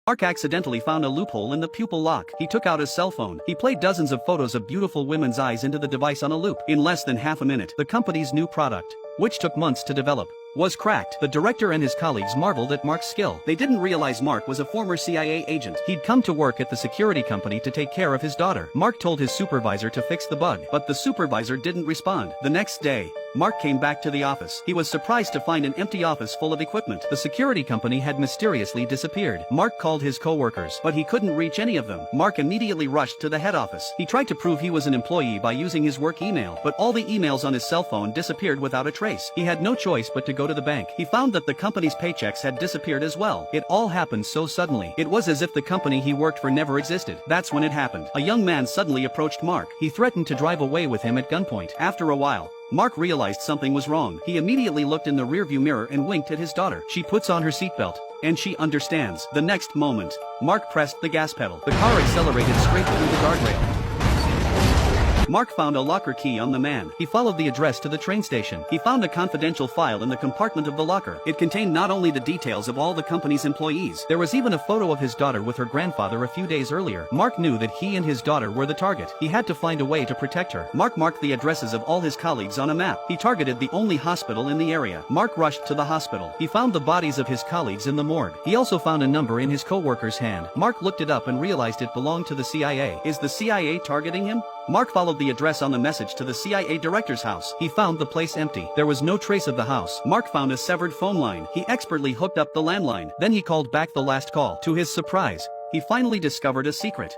Mark accidentally found a loophole in the pupil lock. He took out his cell phone. He played dozens of photos of beautiful women's eyes into the device on a loop. In less than half a minute, the company's new product, which took months to develop, was cracked. The director and his colleagues marveled at Mark's skill. They didn't realize Mark was a former CIA agent. He'd come to work at the security company to take care of his daughter. Mark told his supervisor to fix the bug, but the supervisor didn't respond. The next day, Mark came back to the office. He was surprised to find an empty office full of equipment. The security company had mysteriously disappeared. Mark called his co-workers, but he couldn't reach any of them. Mark immediately rushed to the head office. He tried to prove he was an employee by using his work email, but all the emails on his cell phone disappeared without a trace. He had no choice but to go to the bank. He found that the company's paychecks had disappeared as well. It all happened so suddenly. It was as if the company he worked for never existed. That's when it happened. A young man suddenly approached Mark. He threatened to drive away with him at gunpoint. After a while, Mark realized something was wrong. He immediately looked in the rearview mirror and winked at his daughter. She puts on her seatbelt, and she understands. The next moment, Mark pressed the gas pedal. The car accelerated straight through the guardrail. Mark found a locker key on the man. He followed the address to the train station. He found a confidential file in the compartment of the locker. It contained not only the details of all the company's employees, there was even a photo of his daughter with her grandfather a few days earlier. Mark knew that he and his daughter were the target. He had to find a way to protect her. Mark marked the addresses of all his colleagues on a map. He targeted the only hospital in the area. Mark rushed to the hospital. He found the bodies of his colleagues in the morgue. He also found a number in his co-worker's hand. Mark looked it up and realized it belonged to the CIA. Is the CIA targeting him? Mark followed the address on the message to the CIA director's house. He found the place empty. There was no trace of the house. Mark found a severed phone line. He expertly hooked up the landline. Then he called back the last call. To his surprise, he finally discovered a secret.